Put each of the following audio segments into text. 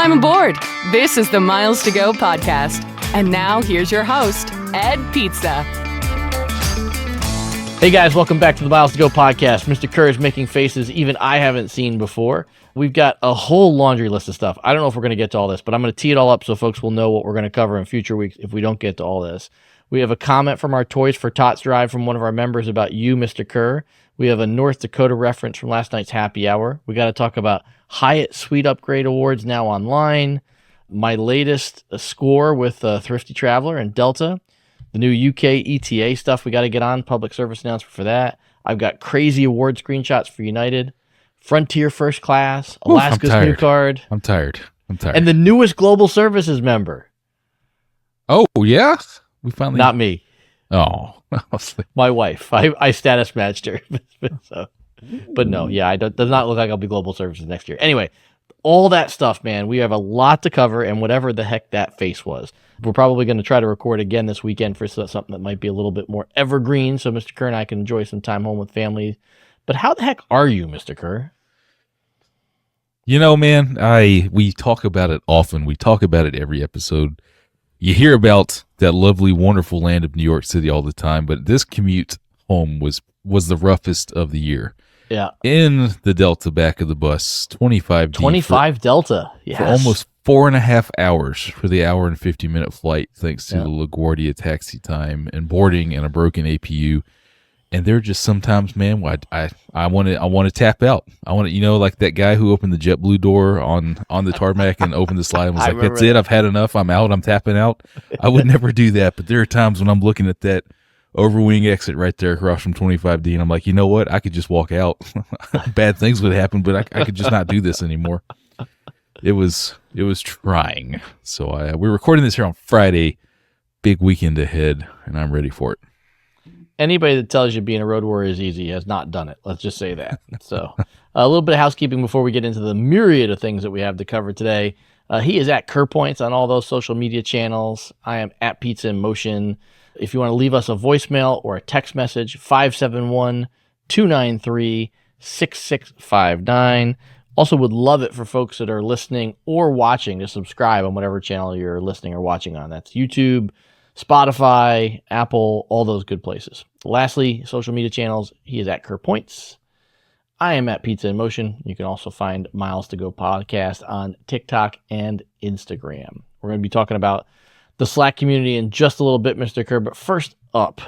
Welcome aboard. This is the Miles to Go podcast. And now here's your host, Ed Pizza. Hey guys, welcome back to the Miles to Go podcast. Mr. Kerr is making faces even I haven't seen before. We've got a whole laundry list of stuff. I don't know if we're going to get to all this, but I'm going to tee it all up so folks will know what we're going to cover in future weeks if we don't get to all this. We have a comment from our Toys for Tots drive from one of our members about you, Mr. Kerr. We have a North Dakota reference from last night's happy hour. We got to talk about Hyatt Suite Upgrade Awards now online. My latest score with Thrifty Traveler and Delta. The new UK ETA stuff we got to get on. Public service announcement for that. I've got crazy award screenshots for United. Frontier First Class. Alaska's new card. I'm tired. And the newest Global Services member. Oh, yeah? We finally... Not me. Oh. My wife. I status matched her. But no, yeah, it does not look like I'll be Global Services next year. Anyway, all that stuff, man, we have a lot to cover, and whatever the heck that face was. We're probably going to try to record again this weekend for something that might be a little bit more evergreen, so Mr. Kerr and I can enjoy some time home with family. But how the heck are you, Mr. Kerr? You know, man, we talk about it often. We talk about it every episode. You hear about that lovely, wonderful land of New York City all the time, but this commute home was the roughest of the year. Yeah. In the Delta back of the bus, 25 Delta, yes. For almost 4.5 hours for the hour and 50-minute flight, thanks to the LaGuardia taxi time and boarding and a broken APU. And they're just sometimes, man, I want to tap out. I want to, like that guy who opened the JetBlue door on the tarmac and opened the slide and was like, that's it, I've had enough, I'm out, I'm tapping out. I would never do that, but there are times when I'm looking at that overwing exit right there across from 25D, and I'm like, you know what? I could just walk out. Bad things would happen, but I could just not do this anymore. It was trying. So we're recording this here on Friday, big weekend ahead, and I'm ready for it. Anybody that tells you being a road warrior is easy has not done it. Let's just say that. So a little bit of housekeeping before we get into the myriad of things that we have to cover today. He is at Kerr Points on all those social media channels. I am at Pizza in Motion. If you want to leave us a voicemail or a text message, 571-293-6659. Also would love it for folks that are listening or watching to subscribe on whatever channel you're listening or watching on. That's YouTube, Spotify, Apple, all those good places. Lastly, social media channels, he is at Kerr Points. I am at Pizza in Motion. You can also find Miles to Go podcast on TikTok and Instagram. We're going to be talking about the Slack community in just a little bit, Mr. Kerr, but first up,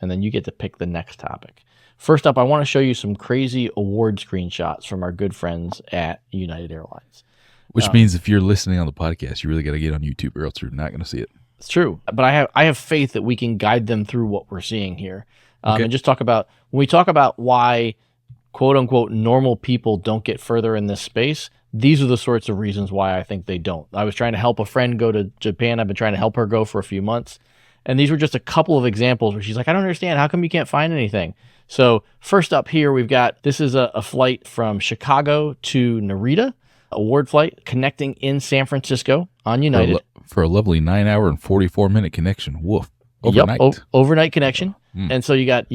and then you get to pick the next topic. First up, I want to show you some crazy award screenshots from our good friends at United Airlines. Which means if you're listening on the podcast, you really got to get on YouTube or else you're not going to see it. It's true, but I have faith that we can guide them through what we're seeing here. And just talk about, when we talk about why, quote unquote, normal people don't get further in this space, these are the sorts of reasons why I think they don't. I was trying to help a friend go to Japan. I've been trying to help her go for a few months. And these were just a couple of examples where she's like, I don't understand. How come you can't find anything? So first up here, we've got, this is a flight from Chicago to Narita, award flight connecting in San Francisco on United. For a lovely 9-hour and 44-minute connection. Woof. Overnight. Yep, overnight connection. And so you got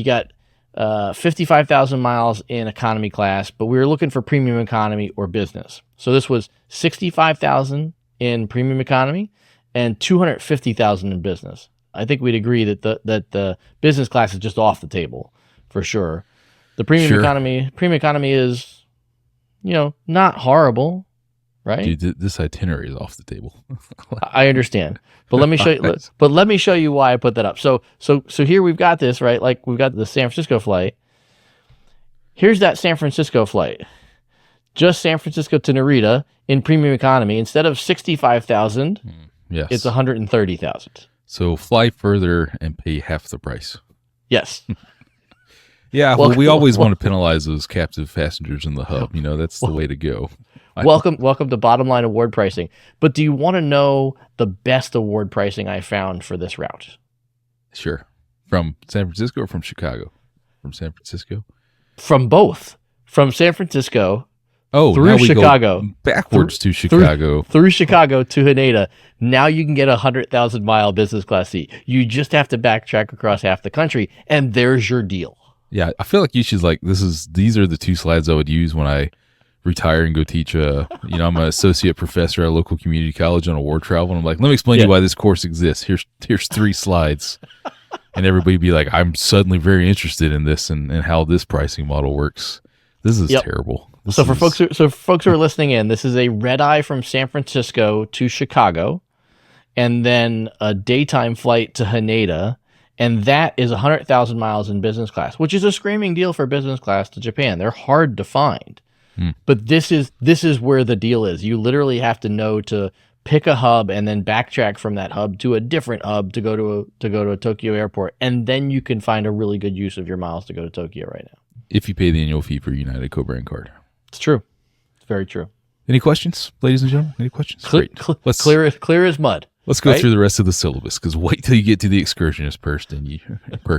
55,000 miles in economy class, but we were looking for premium economy or business. So this was 65,000 in premium economy and 250,000 in business. I think we'd agree that the business class is just off the table for sure. The premium economy is, not horrible, right? Dude, this itinerary is off the table. I understand, but let me show you. But let me show you why I put that up. So here we've got this, right? Like we've got the San Francisco flight. Here's that San Francisco flight, just San Francisco to Narita in premium economy. Instead of 65,000, yes, it's 130,000. So fly further and pay half the price. Yes. Yeah, well, we always want to penalize those captive passengers in the hub. That's the way to go. Welcome to Bottom Line Award Pricing. But do you want to know the best award pricing I found for this route? Sure. From San Francisco or from Chicago? From San Francisco? From both. From San Francisco through Chicago. Backwards to Chicago. Through Chicago to Haneda. Now you can get a 100,000-mile business class seat. You just have to backtrack across half the country, and there's your deal. Yeah, I feel like you should these are the two slides I would use when I retire and go teach I'm an associate professor at a local community college on a war travel, and I'm like, let me explain to you why this course exists. Here's 3 slides, and everybody be like, I'm suddenly very interested in this and how this pricing model works. This is terrible. For folks who are listening in, this is a red eye from San Francisco to Chicago, and then a daytime flight to Haneda, and that is 100,000 miles in business class, which is a screaming deal for business class to Japan. They're hard to find, but this is where the deal is. You literally have to know to pick a hub and then backtrack from that hub to a different hub to go to a Tokyo airport, and then you can find a really good use of your miles to go to Tokyo right now. If you pay the annual fee for United co-brand card. It's true. It's very true. Any questions, ladies and gentlemen? Any questions? Great. Clear as mud. Let's go through the rest of the syllabus, because wait till you get to the excursionist perk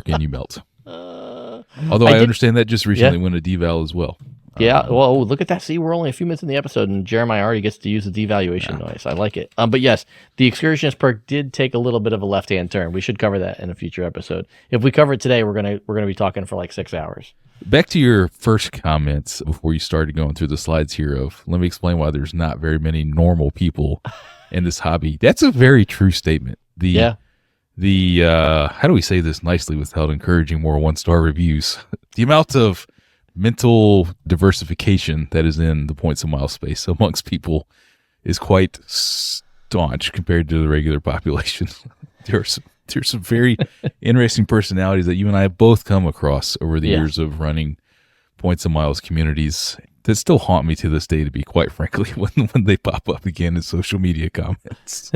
and you melt. Although I understand that just recently went a deval as well. Yeah, well, look at that. See, we're only a few minutes in the episode, and Jeremiah already gets to use the devaluation noise. I like it. But yes, the excursionist perk did take a little bit of a left-hand turn. We should cover that in a future episode. If we cover it today, we're gonna be talking for like 6 hours. Back to your first comments before you started going through the slides here of, let me explain why there's not very many normal people in this hobby. That's a very true statement. How do we say this nicely without encouraging more 1-star reviews? The amount of mental diversification that is in the points and miles space amongst people is quite staunch compared to the regular population. There's some very interesting personalities that you and I have both come across over the years of running points and miles communities that still haunt me to this day, to be quite frankly, when they pop up again in social media comments.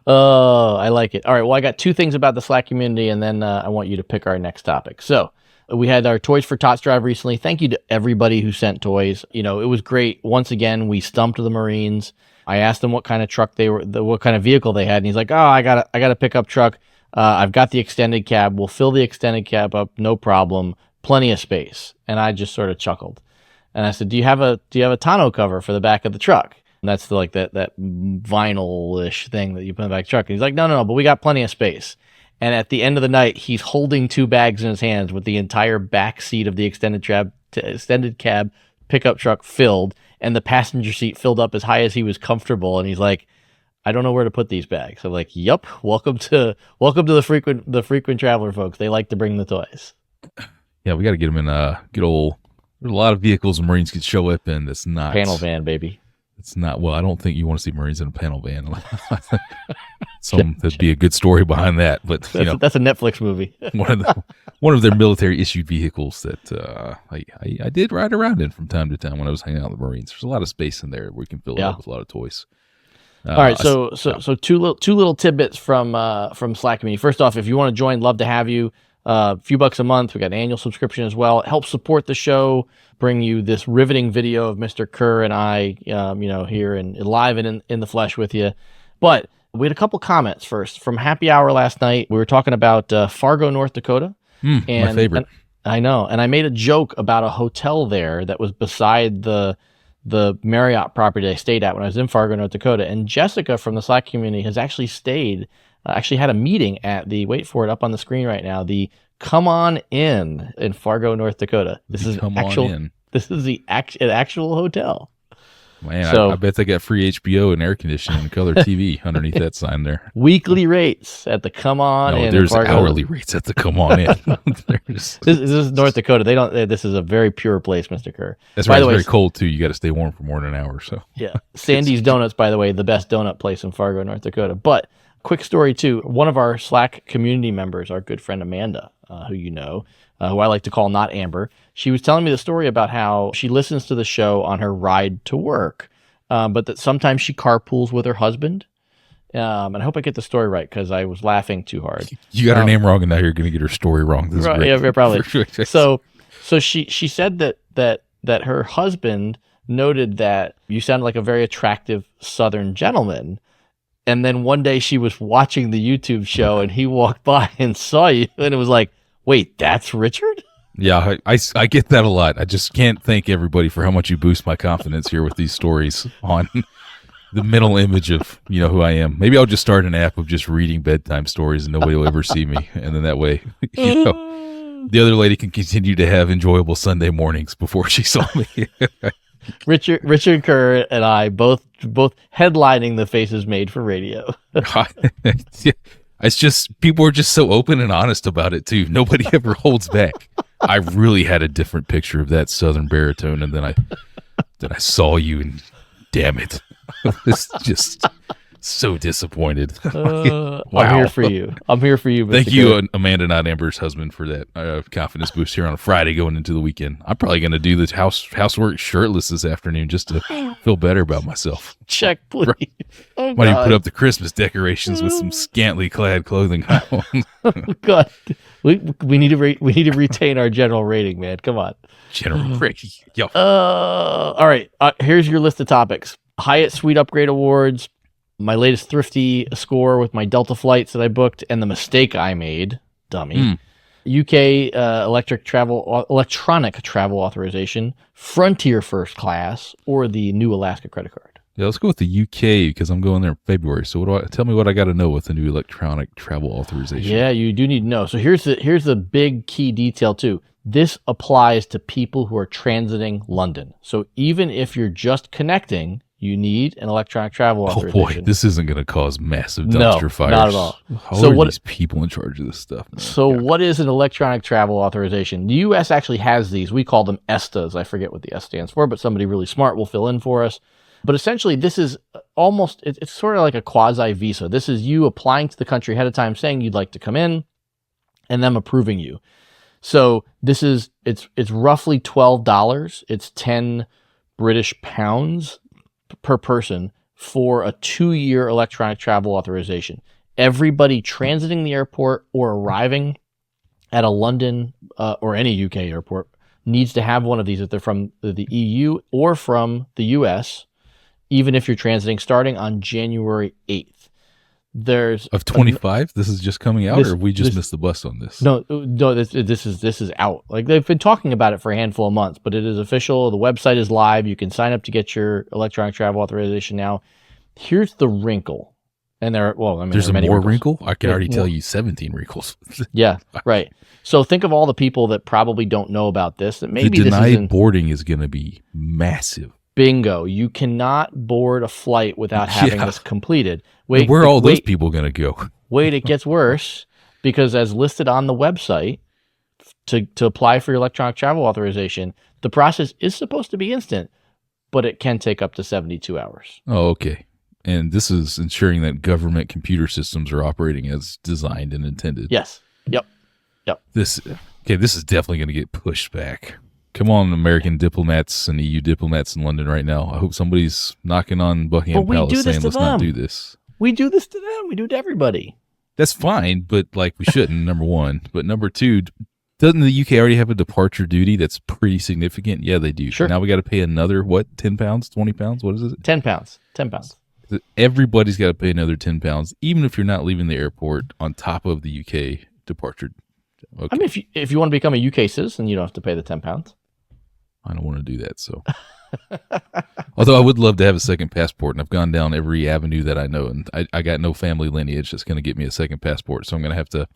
Oh, I like it. All right, well, I got 2 things about the Slack community, and then I want you to pick our next topic. So we had our Toys for Tots drive recently. Thank you to everybody who sent toys. It was great. Once again, we stumped the Marines. I asked them what kind of truck what kind of vehicle they had, and he's like, "Oh, I got a pickup truck. I've got the extended cab. We'll fill the extended cab up, no problem. Plenty of space." And I just sort of chuckled, and I said, "Do you have a tonneau cover for the back of the truck?" And that's that vinyl-ish thing that you put in the back of the truck. And he's like, "No, but we got plenty of space." And at the end of the night, he's holding 2 bags in his hands with the entire back seat of the extended cab pickup truck filled, and the passenger seat filled up as high as he was comfortable. And he's like, "I don't know where to put these bags." I'm like, "Yup, welcome to the frequent traveler, folks. They like to bring the toys." Yeah, we got to get them in good old. There's a lot of vehicles the Marines could show up in. That's not panel van, baby. It's not. Well, I don't think you want to see Marines in a panel van. That'd be a good story behind that. But that's a Netflix movie. one of their military issued vehicles that I did ride around in from time to time when I was hanging out with the Marines. There's a lot of space in there where we can fill it up with a lot of toys. All right, so two little tidbits from Slack community. First off, if you want to join, love to have you. A few bucks a month. We got an annual subscription as well. It helps support the show, bring you this riveting video of Mr. Kerr and I, here and live and in the flesh with you. But we had a couple comments first from Happy Hour last night. We were talking about Fargo, North Dakota. My favorite. I know. And I made a joke about a hotel there that was beside the Marriott property I stayed at when I was in Fargo, North Dakota. And Jessica from the Slack community has actually had a meeting at the, wait for it, up on the screen right now, the Come On in Fargo, North Dakota. This is an actual hotel. Man, I bet they got free HBO and air conditioning and color TV underneath that sign there. Weekly rates at the Come On in. There's Fargo. Hourly rates at the Come On in. This is North Dakota. This is a very pure place, Mr. Kerr. That's right. It's very cold too. You got to stay warm for more than an hour. So yeah, Sandy's Donuts, by the way, the best donut place in Fargo, North Dakota. But quick story too. One of our Slack community members, our good friend Amanda, who you know, who I like to call not Amber, she was telling me the story about how she listens to the show on her ride to work, but that sometimes she carpools with her husband. And I hope I get the story right because I was laughing too hard. You got her name wrong, and now you're going to get her story wrong. This is great. Yeah, probably. So she said that her husband noted that you sound like a very attractive Southern gentleman. And then one day she was watching the YouTube show and he walked by and saw you, and it was like, wait, that's Richard? Yeah, I get that a lot. I just can't thank everybody for how much you boost my confidence here with these stories on the mental image of who I am. Maybe I'll just start an app of just reading bedtime stories and nobody will ever see me, and then that way the other lady can continue to have enjoyable Sunday mornings before she saw me. Richard Kerr and I both headlining the Faces Made for Radio. It's just people are just so open and honest about it too. Nobody ever holds back. I really had a different picture of that Southern baritone, and then I saw you, and damn it, I was just so disappointed. Wow. I'm here for you. Mr. Thank you, Kerr. Amanda, not Amber's husband, for that confidence boost here on a Friday going into the weekend. I'm probably going to do this housework shirtless this afternoon just to feel better about myself. Check, please. Oh, might even put up the Christmas decorations with some scantily clad clothing on. Oh, God, we need to retain our general rating, man. Come on, general rating. Yo. All right. Here's your list of topics: Hyatt Suite Upgrade Awards, my latest thrifty score with my Delta flights that I booked, and the mistake I made, dummy. UK electronic travel authorization, Frontier first class, or the new Alaska credit card. Yeah, let's go with the UK because I'm going there in February. So tell me what I got to know with the new electronic travel authorization. Yeah, you do need to know. So here's the big key detail too. This applies to people who are transiting London. So even if you're just connecting, you need an electronic travel authorization. Oh boy, this isn't going to cause massive dumpster fires. Not at all. How are these people in charge of this stuff, man? So what is an electronic travel authorization? The U.S. actually has these. We call them ESTAs. I forget what the S stands for, but somebody really smart will fill in for us. But essentially, this is it's sort of like a quasi visa. This is you applying to the country ahead of time, saying you'd like to come in, and them approving you. So it's roughly $12. It's 10 British pounds per person for a 2-year electronic travel authorization. Everybody transiting the airport or arriving at a London or any UK airport needs to have one of these if they're from the EU or from the US, even if you're transiting starting on January 8th. There's of 25. This is just coming out, or we just missed the bus on this? No. This is out. Like they've been talking about it for a handful of months, but it is official. The website is live. You can sign up to get your electronic travel authorization now. Here's the wrinkle, and there's a many more wrinkles. wrinkle. I can already tell you 17 wrinkles. Yeah, right. So think of all the people that probably don't know about this. That maybe the denied boarding is going to be massive. Bingo. You cannot board a flight without having this completed. Wait, where are all those people going to go? Wait, it gets worse, because as listed on the website, to apply for your electronic travel authorization, the process is supposed to be instant, but it can take up to 72 hours. Oh, okay. And this is ensuring that government computer systems are operating as designed and intended. Yes. Yep. This is definitely going to get pushed back. Come on, American diplomats and EU diplomats in London right now. I hope somebody's knocking on Buckingham Palace saying, let's not do this. We do this to them. We do it to everybody. That's fine, but we shouldn't, number one. But number two, doesn't the UK already have a departure duty that's pretty significant? Yeah, they do. Sure. Now we got to pay another, what, 10 pounds, 20 pounds? What is it? 10 pounds. 10 pounds. Everybody's got to pay another 10 pounds, even if you're not leaving the airport on top of the UK departure. Okay. I mean, if you want to become a UK citizen, you don't have to pay the 10 pounds. I don't want to do that, so. Although I would love to have a second passport, and I've gone down every avenue that I know, and I got no family lineage that's going to get me a second passport, so I'm going to have to,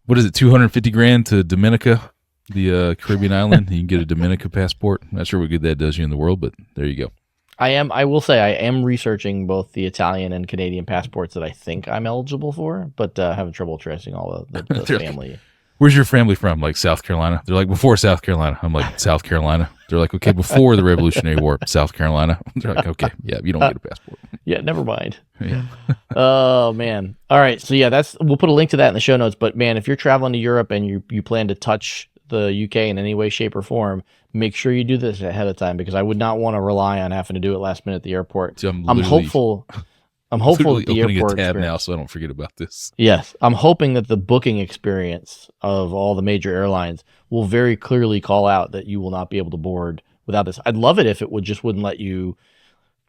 what is it, $250,000 to Dominica, the Caribbean island? You can get a Dominica passport. I'm not sure what good that does you in the world, but there you go. I will say I am researching both the Italian and Canadian passports that I think I'm eligible for, but having trouble tracing all the family. Where's your family from? Like South Carolina? They're like, before South Carolina. I'm like, South Carolina. They're like, okay, before the Revolutionary War, South Carolina. They're like, okay, yeah, you don't get a passport. Yeah, never mind. Yeah. Oh, man. All right, so yeah, we'll put a link to that in the show notes, but man, if you're traveling to Europe and you plan to touch the UK in any way, shape, or form, make sure you do this ahead of time, because I would not want to rely on having to do it last minute at the airport. So I'm hopeful that the airport a tab now, so I don't forget about this. Yes, I'm hoping that the booking experience of all the major airlines will very clearly call out that you will not be able to board without this. I'd love it if it wouldn't let you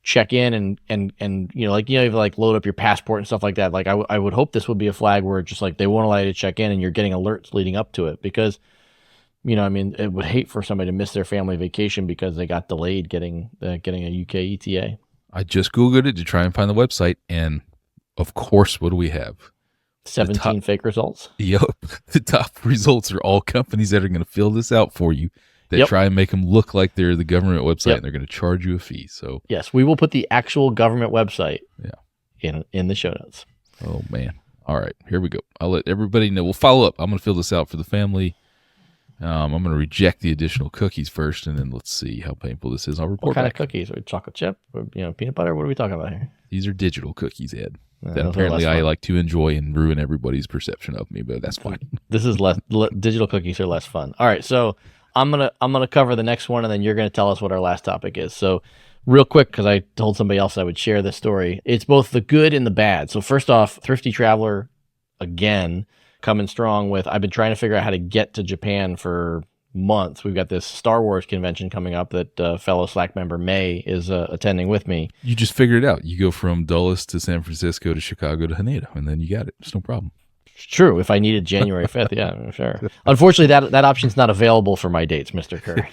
check in and you load up your passport and stuff like that. Like I would hope this would be a flag where it's just like they won't allow you to check in and you're getting alerts leading up to it, because it would hate for somebody to miss their family vacation because they got delayed getting a UK ETA. I just Googled it to try and find the website, and of course, what do we have? 17 fake results. Yep. The top results are all companies that are going to fill this out for you that try and make them look like they're the government website and they're going to charge you a fee. So yes, we will put the actual government website in the show notes. Oh, man. All right, here we go. I'll let everybody know. We'll follow up. I'm going to fill this out for the family. I'm going to reject the additional cookies first, and then let's see how painful this is. I'll report What kind back. of cookies? Or chocolate chip? Or, peanut butter? What are we talking about here? These are digital cookies, Ed. That those are apparently less I fun. like to enjoy and ruin everybody's perception of me, but that's fine. This is less. Digital cookies are less fun. All right, so I'm gonna cover the next one, and then you're gonna tell us what our last topic is. So, real quick, because I told somebody else I would share this story. It's both the good and the bad. So first off, Thrifty Traveler, again, coming strong with, I've been trying to figure out how to get to Japan for months. We've got this Star Wars convention coming up that fellow Slack member May is attending with me. You just figured it out. You go from Dulles to San Francisco to Chicago to Haneda, and then you got it. It's no problem. It's true. If I needed January 5th, yeah, sure. Unfortunately, that option's not available for my dates, Mr. Kerr.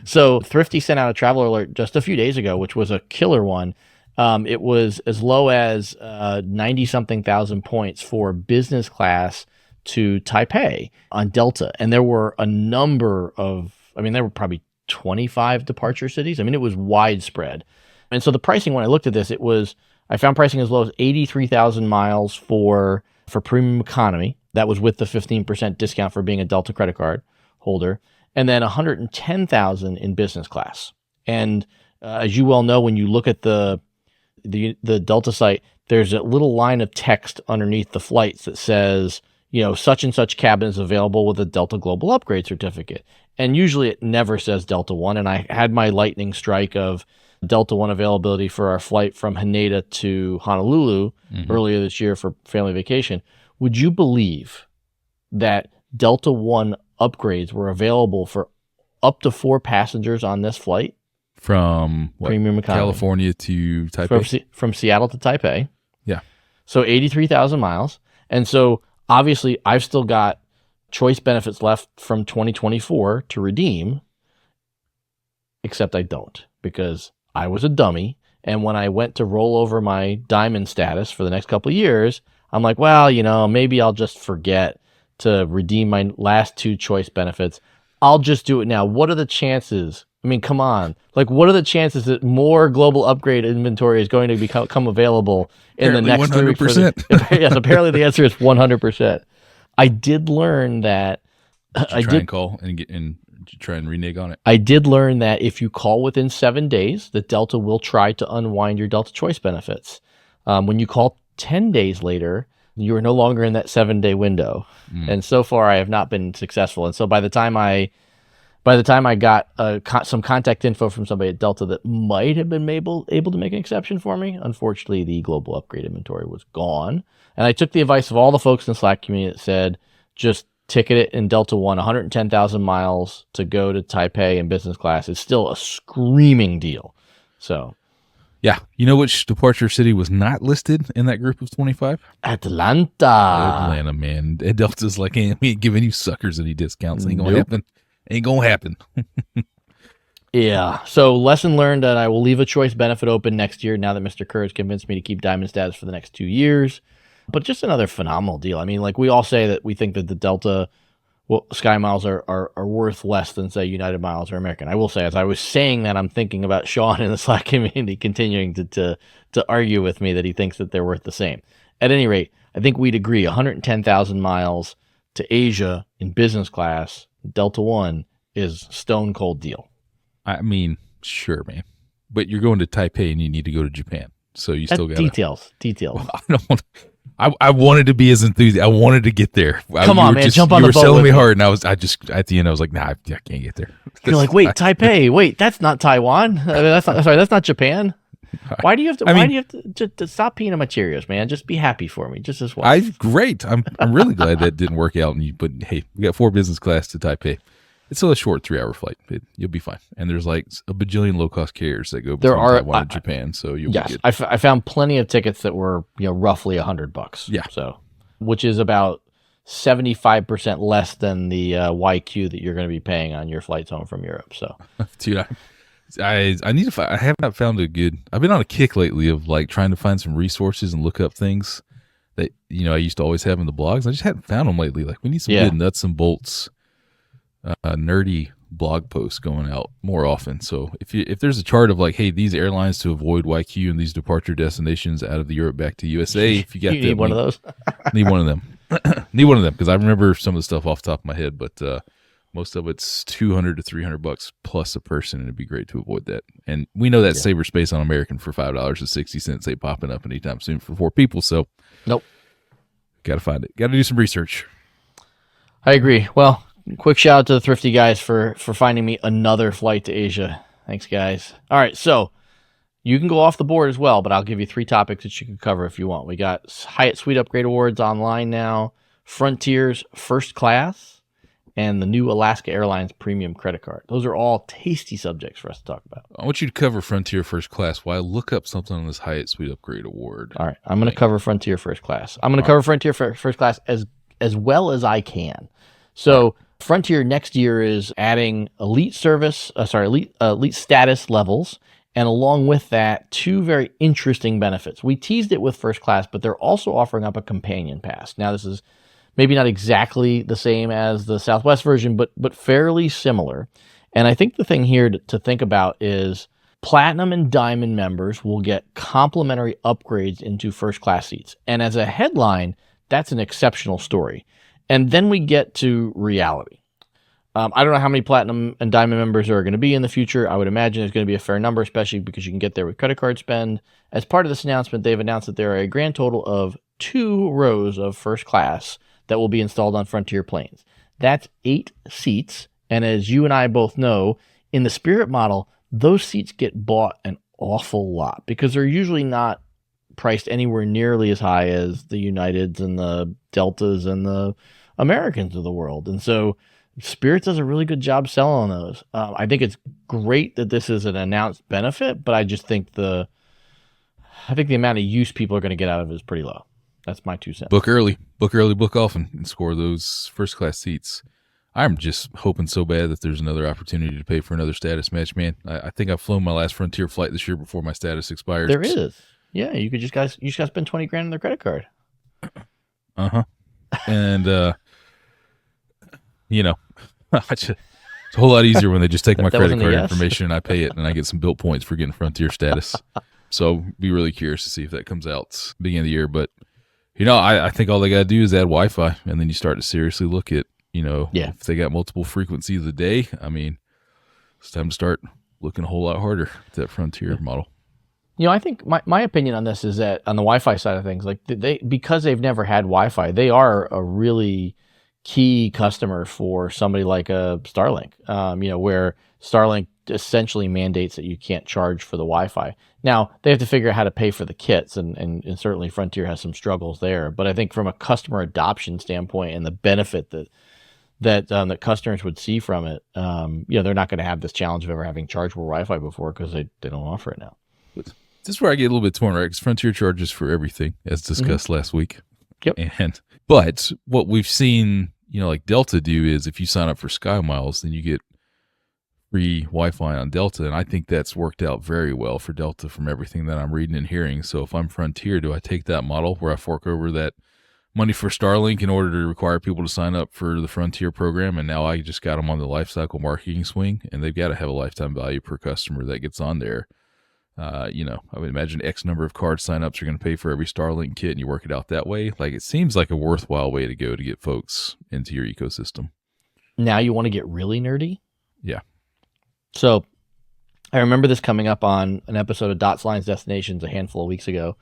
So Thrifty sent out a travel alert just a few days ago, which was a killer one. It was as low as 90-something thousand points for business class to Taipei on Delta. And there were a number of, there were probably 25 departure cities. It was widespread. And so the pricing, when I looked at this, I found pricing as low as 83,000 miles for premium economy. That was with the 15% discount for being a Delta credit card holder. And then 110,000 in business class. And as you well know, when you look at the Delta site, there's a little line of text underneath the flights that says, such and such cabin is available with a Delta Global Upgrade certificate. And usually it never says Delta One. And I had my lightning strike of Delta One availability for our flight from Haneda to Honolulu earlier this year for family vacation. Would you believe that Delta One upgrades were available for up to 4 passengers on this flight? From premium economy. California to Taipei? From Seattle to Taipei. Yeah. So 83,000 miles. And so obviously I've still got choice benefits left from 2024 to redeem, except I don't, because I was a dummy. And when I went to roll over my diamond status for the next couple of years, I'm like, well, maybe I'll just forget to redeem my last 2 choice benefits. I'll just do it now. What are the chances? Come on. What are the chances that more global upgrade inventory is going to become available in the next 100%. Yes, apparently the answer is 100%. I did learn that. Did you call and try and renege on it? I did learn that if you call within 7 days, that Delta will try to unwind your Delta choice benefits. When you call 10 days later, you are no longer in that 7-day window. And so far I have not been successful. And so by the time I got some contact info from somebody at Delta that might have been able to make an exception for me, unfortunately the global upgrade inventory was gone. And I took the advice of all the folks in the Slack community that said, just ticket it in Delta One, 110,000 miles to go to Taipei in business class is still a screaming deal. So, yeah. You know which departure city was not listed in that group of 25? Atlanta, man. Delta's like, we ain't giving you suckers any discounts. Ain't gonna happen. Ain't gonna happen. Yeah. So lesson learned that I will leave a choice benefit open next year now that Mr. Kerr has convinced me to keep diamond status for the next 2 years. But just another phenomenal deal. We all say that we think that the Delta Sky Miles are worth less than, say, United Miles or American. I will say, as I was saying that, I'm thinking about Sean in the Slack community continuing to argue with me that he thinks that they're worth the same. At any rate, I think we'd agree 110,000 miles to Asia in business class, Delta One, is stone cold deal. Sure, man. But you're going to Taipei and you need to go to Japan. So you still got details. Well, I wanted to be as enthusiastic. I wanted to get there. Come on, man, jump on the boat. You were selling me hard, and I was at the end. I was like, nah, I can't get there. You're like, wait, Taipei. Wait, that's not Taiwan. That's not Japan. Why do you have to? Why do you have to stop peeing on my Cheerios, man? Just be happy for me. Just as well. Great. I'm really glad that didn't work out. But hey, we got 4 business class to Taipei. It's still a short 3-hour flight. You'll be fine. And there's like a bajillion low-cost carriers that go between Taiwan and Japan, so you'll be good. I found plenty of tickets that were roughly $100. Yeah. So, which is about 75% less than the YQ that you're going to be paying on your flights home from Europe. So, dude, I need to find. I have not found a good. I've been on a kick lately of like trying to find some resources and look up things that, I used to always have in the blogs. I just hadn't found them lately. Like, we need some good nuts and bolts, nerdy blog posts going out more often. So if there's a chart of like, hey, these airlines to avoid YQ and these departure destinations out of the Europe back to USA, if you got need one of those. Need one of them. Need one of them, because I remember some of the stuff off the top of my head, but most of it's $200 to $300 plus a person, and it'd be great to avoid that. And we know that Saver Space on American for $5.60 ain't popping up anytime soon for 4 people. So nope, got to find it. Got to do some research. I agree. Well, quick shout out to the Thrifty guys for finding me another flight to Asia. Thanks, guys. All right, so you can go off the board as well, but I'll give you 3 topics that you can cover if you want. We got Hyatt Suite Upgrade Awards online now, Frontier's First Class, and the new Alaska Airlines Premium Credit Card. Those are all tasty subjects for us to talk about. I want you to cover Frontier First Class while I look up something on this Hyatt Suite Upgrade Award. All right, I'm going to cover Frontier First Class. I'm going to cover Frontier First Class as well as I can. So Frontier next year is adding elite status levels, and along with that, 2 very interesting benefits. We teased it with First Class, but they're also offering up a companion pass. Now, this is maybe not exactly the same as the Southwest version, but fairly similar. And I think the thing here to think about is Platinum and Diamond members will get complimentary upgrades into first class seats. And as a headline, that's an exceptional story. And then we get to reality. I don't know how many Platinum and Diamond members are going to be in the future. I would imagine there's going to be a fair number, especially because you can get there with credit card spend. As part of this announcement, they've announced that there are a grand total of 2 rows of first class that will be installed on Frontier planes. That's 8 seats, and as you and I both know, in the Spirit model, those seats get bought an awful lot because they're usually not priced anywhere nearly as high as the Uniteds and the Deltas and the Americans of the world. And so Spirit does a really good job selling on those. I think it's great that this is an announced benefit, but I just think the amount of use people are going to get out of it is pretty low. That's my 2 cents. Book early, book often, and score those first class seats. I'm just hoping so bad that there's another opportunity to pay for another status match, man. I think I've flown my last Frontier flight this year before my status expires. There is. Yeah, you got to spend $20,000 on their credit card. And it's a whole lot easier when they just take my credit card information and I pay it, and I get some built points for getting Frontier status. So be really curious to see if that comes out beginning of the year. But I think all they got to do is add Wi-Fi, and then you start to seriously look at, if they got multiple frequencies a day. I mean, it's time to start looking a whole lot harder at that Frontier model. I think my opinion on this is that on the Wi-Fi side of things, like because they've never had Wi-Fi, they are a really key customer for somebody like a Starlink, where Starlink essentially mandates that you can't charge for the Wi-Fi. Now, they have to figure out how to pay for the kits, and certainly Frontier has some struggles there. But I think from a customer adoption standpoint and the benefit that customers would see from it, they're not going to have this challenge of ever having chargeable Wi-Fi before because they don't offer it now. This is where I get a little bit torn, right? Because Frontier charges for everything, as discussed last week. Yep. But what we've seen, like Delta do is if you sign up for Sky Miles, then you get free Wi-Fi on Delta, and I think that's worked out very well for Delta from everything that I'm reading and hearing. So if I'm Frontier, do I take that model where I fork over that money for Starlink in order to require people to sign up for the Frontier program, and now I just got them on the lifecycle marketing swing, and they've got to have a lifetime value per customer that gets on there. I would imagine X number of card signups are going to pay for every Starlink kit, and you work it out that way. Like, it seems like a worthwhile way to go to get folks into your ecosystem. Now you want to get really nerdy? Yeah. So I remember this coming up on an episode of Dots, Lines, Destinations a handful of weeks ago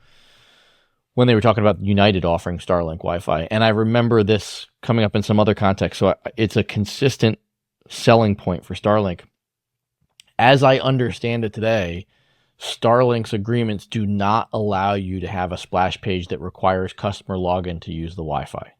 when they were talking about United offering Starlink Wi-Fi. And I remember this coming up in some other context. So it's a consistent selling point for Starlink. As I understand it today, Starlink's agreements do not allow you to have a splash page that requires customer login to use the Wi-Fi.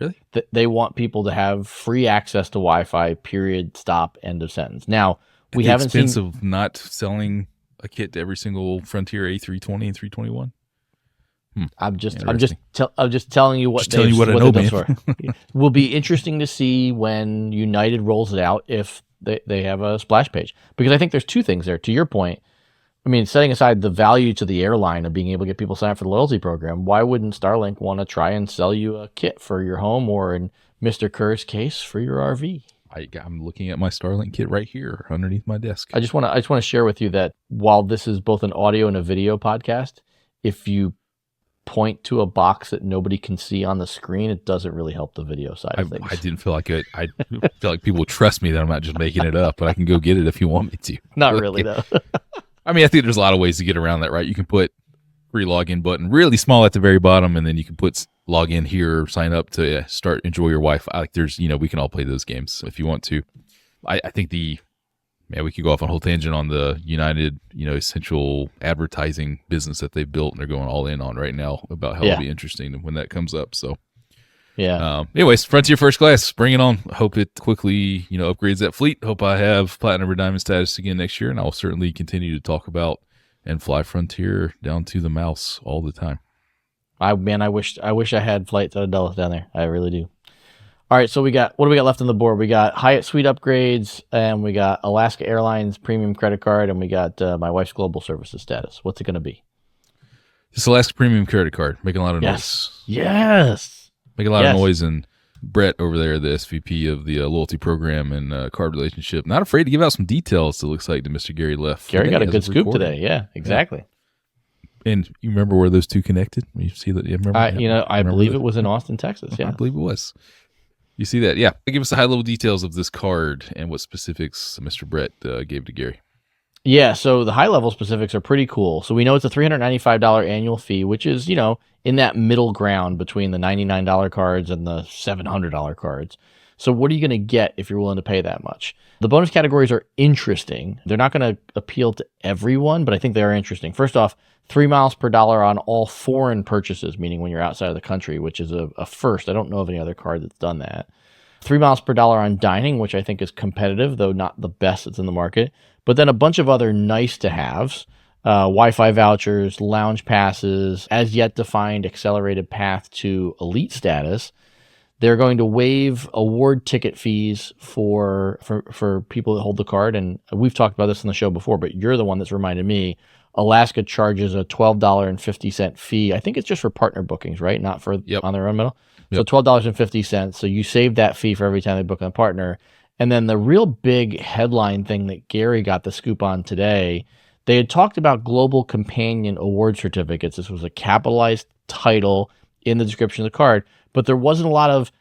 Really? They want people to have free access to Wi-Fi, period, stop, end of sentence. Now, we haven't seen... At the expense of not selling a kit to every single Frontier A320 and 321? I'm just telling you what I know, man. For. Will be interesting to see when United rolls it out if they have a splash page. Because I think there's 2 things there. To your point, I mean, setting aside the value to the airline of being able to get people signed up for the loyalty program, why wouldn't Starlink want to try and sell you a kit for your home, or in Mr. Kerr's case, for your RV? I'm looking at my Starlink kit right here underneath my desk. I just want to share with you that while this is both an audio and a video podcast, if you point to a box that nobody can see on the screen, it doesn't really help the video side of things. I didn't feel like it. I feel like people would trust me that I'm not just making it up, but I can go get it if you want me to. Not really, though. I mean, I think there's a lot of ways to get around that, right? You can put free login button really small at the very bottom, and then you can put log in here, sign up to start enjoy your Wi-Fi. Like there's, we can all play those games if you want to. I think we could go off on a whole tangent on the United, essential advertising business that they've built and they're going all in on right now about how it'll be interesting when that comes up. So yeah. Anyways, Frontier First Class, bring it on. Hope it quickly, upgrades that fleet. Hope I have platinum or diamond status again next year, and I'll certainly continue to talk about and fly Frontier down to the mouse all the time. I wish I had flights out of Dulles down there. I really do. All right, so what do we got left on the board? We got Hyatt Suite upgrades, and we got Alaska Airlines premium credit card, and we got my wife's global services status. What's it going to be? This Alaska premium credit card, making a lot of noise. Yes. Making a lot of noise, and Brett over there, the SVP of the loyalty program and card relationship, not afraid to give out some details, it looks like, to Mr. Gary Leff. Gary got a good scoop today. Yeah, exactly. Yeah. And you remember where those two connected? You see that? You remember? I believe it was in Austin, Texas. Yeah, I believe it was. You see that? Yeah. Give us the high-level details of this card and what specifics Mr. Brett gave to Gary. Yeah, so the high-level specifics are pretty cool. So we know it's a $395 annual fee, which is, in that middle ground between the $99 cards and the $700 cards. So what are you going to get if you're willing to pay that much? The bonus categories are interesting. They're not going to appeal to everyone, but I think they are interesting. First off, 3 miles per dollar on all foreign purchases, meaning when you're outside of the country, which is a first. I don't know of any other card that's done that. 3 miles per dollar on dining, which I think is competitive, though not the best that's in the market. But then a bunch of other nice to haves, Wi-Fi vouchers, lounge passes, as yet defined accelerated path to elite status. They're going to waive award ticket fees for people that hold the card. And we've talked about this on the show before, but you're the one that's reminded me. Alaska charges a $12.50 fee. I think it's just for partner bookings, right? Not for on their own metal. So $12.50. So you save that fee for every time they book a partner. And then the real big headline thing that Gary got the scoop on today, they had talked about Global Companion Award Certificates. This was a capitalized title in the description of the card, but there wasn't a lot of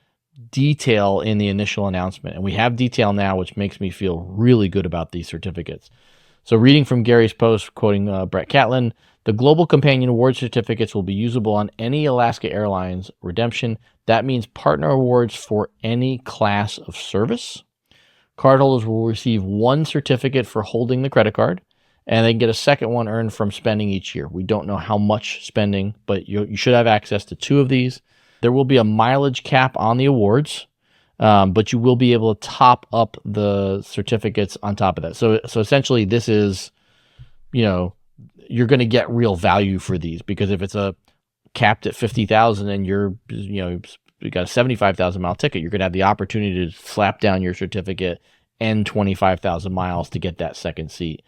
detail in the initial announcement. And we have detail now, which makes me feel really good about these certificates. So reading from Gary's post, quoting Brett Catlin, the Global Companion Award Certificates will be usable on any Alaska Airlines redemption. That means partner awards for any class of service. Cardholders will receive one certificate for holding the credit card, and they can get a second one earned from spending each year. We don't know how much spending, but you should have access to 2 of these. There will be a mileage cap on the awards, but you will be able to top up the certificates on top of that. So essentially, this is, you're going to get real value for these, because if it's a capped at 50,000 and you got a 75,000 mile ticket, you're going to have the opportunity to slap down your certificate and 25,000 miles to get that second seat.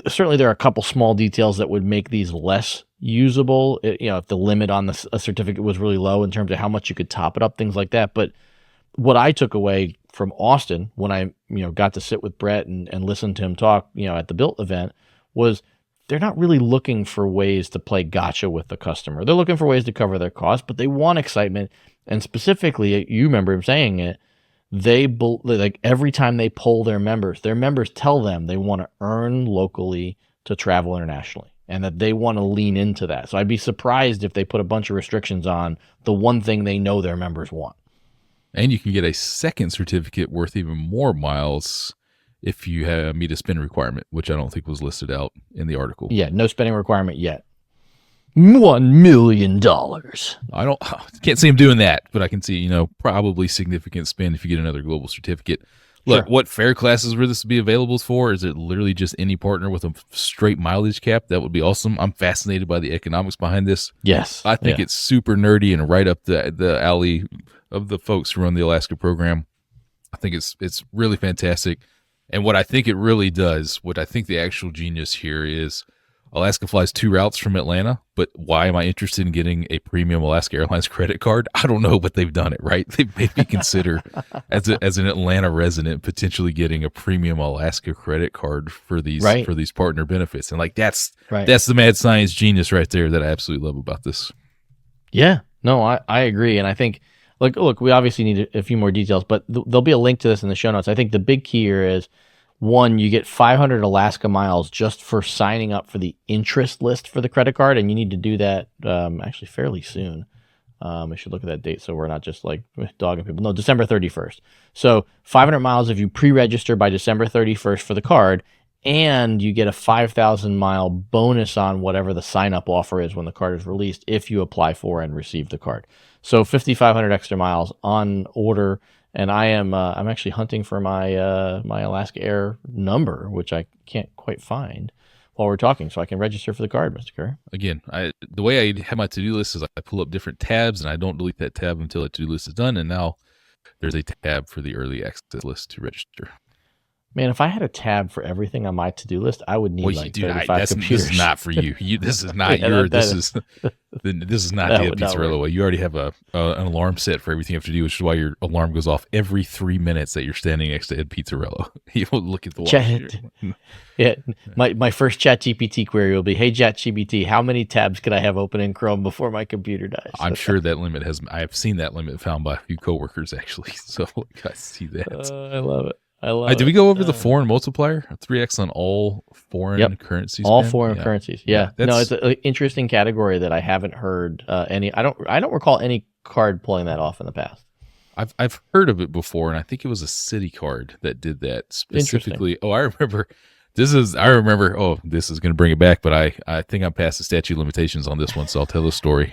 Certainly there are a couple small details that would make these less usable. If the limit on a certificate was really low in terms of how much you could top it up, things like that. But what I took away from Austin when I, got to sit with Brett and listen to him talk, at the Built event, was they're not really looking for ways to play gotcha with the customer. They're looking for ways to cover their costs, but they want excitement. And specifically, you remember him saying it, like every time they poll their members tell them they want to earn locally to travel internationally, and that they want to lean into that. So I'd be surprised if they put a bunch of restrictions on the one thing they know their members want. And you can get a second certificate worth even more miles if you meet a spend requirement, which I don't think was listed out in the article. Yeah, no spending requirement yet. $1 million. Can't see him doing that, but I can see, probably significant spend if you get another global certificate. Look, what fare classes would this be available for? Is it literally just any partner with a straight mileage cap? That would be awesome. I'm fascinated by the economics behind this. Yes. I think it's super nerdy and right up the alley of the folks who run the Alaska program. I think it's really fantastic. And what I think it really does, what I think the actual genius here is, Alaska flies 2 routes from Atlanta, but why am I interested in getting a premium Alaska Airlines credit card? I don't know, but they've done it, right? They made me consider, as an Atlanta resident, potentially getting a premium Alaska credit card for these partner benefits. And like that's the mad science genius right there that I absolutely love about this. Yeah, no, I agree, and I think look, we obviously need a few more details, but there'll be a link to this in the show notes. I think the big key here is, one, you get 500 Alaska miles just for signing up for the interest list for the credit card, and you need to do that actually fairly soon. I should look at that date so we're not just like dogging people. No, December 31st. So 500 miles if you pre-register by December 31st for the card, and you get a 5,000 mile bonus on whatever the sign-up offer is when the card is released if you apply for and receive the card. So 5,500 extra miles on order. And I'm actually hunting for my my Alaska Air number, which I can't quite find while we're talking, so I can register for the card, Mr. Kerr. Again, the way I have my to-do list is I pull up different tabs, and I don't delete that tab until the to-do list is done, and now there's a tab for the early access list to register. Man, if I had a tab for everything on my to-do list, I would need 35 computers. This is not for you. This is not this is not the Pizzarello way. You already have an alarm set for everything you have to do, which is why your alarm goes off every 3 minutes that you're standing next to Ed Pizzarello. You will look at the watch. Yeah, my first ChatGPT query will be, "Hey ChatGPT, how many tabs can I have open in Chrome before my computer dies?" I'm sure that limit I have seen that limit found by a few coworkers actually. So I see that. I love it. Did we go over the foreign multiplier? 3x on all foreign currencies? All foreign currencies. Yeah. No, it's an interesting category that I haven't heard any. I don't recall any card pulling that off in the past. I've heard of it before, and I think it was a Citi card that did that specifically. Oh, I remember. This is going to bring it back, but I think I'm past the statute of limitations on this one, so I'll tell the story.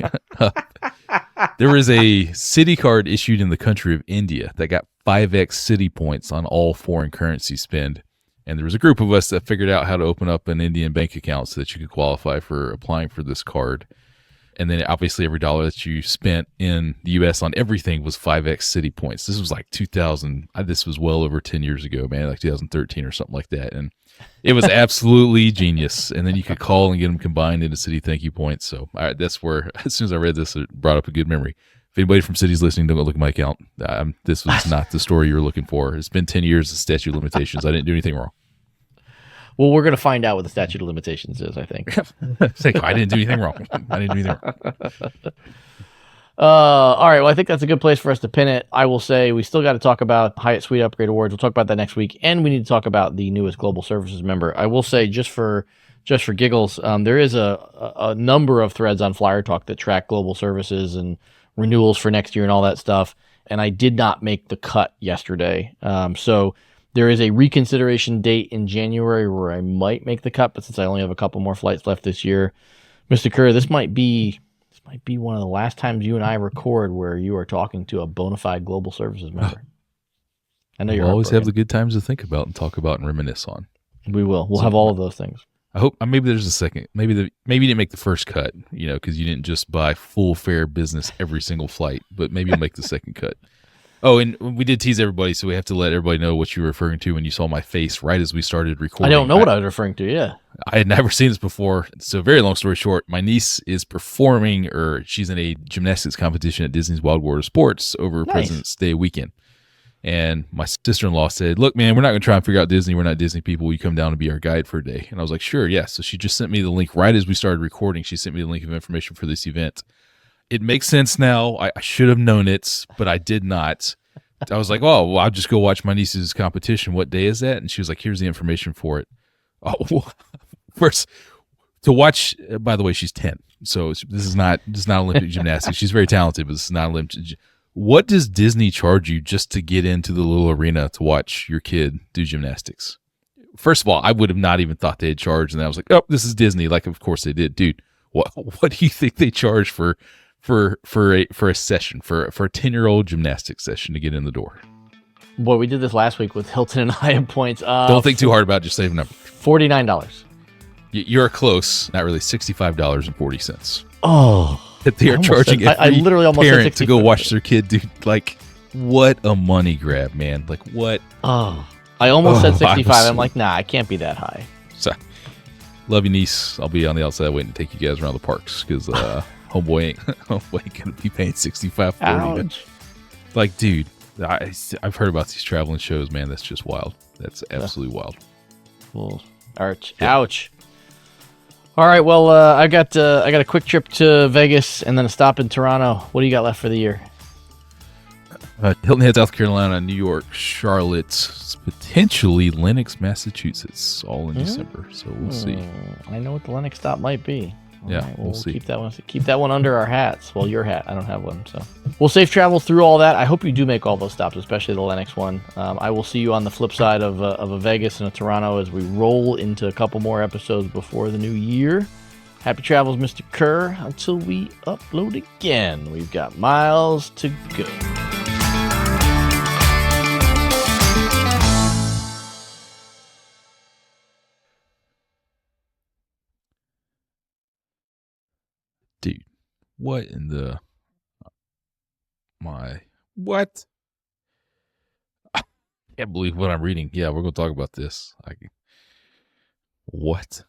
There was a Citi card issued in the country of India that got 5x Citi points on all foreign currency spend. And there was a group of us that figured out how to open up an Indian bank account so that you could qualify for applying for this card. And then obviously every dollar that you spent in the U.S. on everything was 5x Citi points. This was like 2000. This was well over 10 years ago, man, like 2013 or something like that. And it was absolutely genius. And then you could call and get them combined into Citi thank you points. So that's where, as soon as I read this, it brought up a good memory. If anybody from Citi's listening, don't go look at my account. This was not the story you were looking for. It's been 10 years of statute of limitations. I didn't do anything wrong. Well, we're going to find out what the statute of limitations is, I think. I didn't do anything wrong. All right. Well, I think that's a good place for us to pin it. I will say we still got to talk about Hyatt Suite Upgrade Awards. We'll talk about that next week. And we need to talk about the newest Global Services member. I will say, just for giggles, there is a number of threads on Flyer Talk that track Global Services and renewals for next year and all that stuff. And I did not make the cut yesterday. So there is a reconsideration date in January where I might make the cut, but since I only have a couple more flights left this year, Mr. Kerr, this might be one of the last times you and I record where you are talking to a bona fide Global Services member. I know you'll always have the good times to think about and talk about and reminisce on. We will. We'll have all of those things. I hope maybe there's a second. Maybe you didn't make the first cut, because you didn't just buy full fare business every single flight, but maybe you'll make the second cut. Oh, and we did tease everybody, so we have to let everybody know what you were referring to when you saw my face right as we started recording. I don't know what I was referring to, yeah. I had never seen this before. So very long story short, my niece is performing, or she's in a gymnastics competition at Disney's Wild World of Sports over President's Day weekend. And my sister-in-law said, "Look, man, we're not going to try and figure out Disney. We're not Disney people. Will you come down and be our guide for a day?" And I was like, "Sure, yeah." So she just sent me the link right as we started recording. She sent me the link of information for this event. It makes sense now. I should have known it, but I did not. I was like, "Oh, well, I'll just go watch my niece's competition. What day is that?" And she was like, "Here's the information for it." Oh, first to watch. By the way, she's 10, so this is not Olympic gymnastics. She's very talented, but this is not Olympic. What does Disney charge you just to get into the little arena to watch your kid do gymnastics? First of all, I would have not even thought they had charged, and I was like, "Oh, this is Disney." Like, of course they did, dude. What do you think they charge for a session for a 10-year-old gymnastics session to get in the door? Boy, we did this last week with Hilton and Hyatt points. Don't think too hard about it. Just save a number. $49. You're close. Not really. $65.40. Oh. That they are charging every I literally almost parent to go watch their kid do. Like, what a money grab, man. Like, what? Oh. I almost said I 65. was- I'm like, nah, I can't be that high. So, love you, niece. I'll be on the outside waiting to take you guys around the parks because homeboy ain't gonna be paying $65.40. Ouch. Like, dude, I've heard about these traveling shows, man. That's just wild. That's absolutely wild. Well, ouch. Yeah. Ouch. All right. Well, I got a quick trip to Vegas and then a stop in Toronto. What do you got left for the year? Hilton Head, South Carolina, New York, Charlotte, potentially Lenox, Massachusetts, all in December. So we'll see. I know what the Lennox stop might be. All Yeah, right, we'll see. Keep that one under our hats. Well, your hat. I don't have one, so we'll safe travel through all that. I hope you do make all those stops, especially the Lennox one. I will see you on the flip side of a Vegas and a Toronto as we roll into a couple more episodes before the new year. Happy travels, Mr. Kerr. Until we upload again, we've got miles to go. Dude, what in the what? I can't believe what I'm reading. Yeah, we're gonna talk about this. What?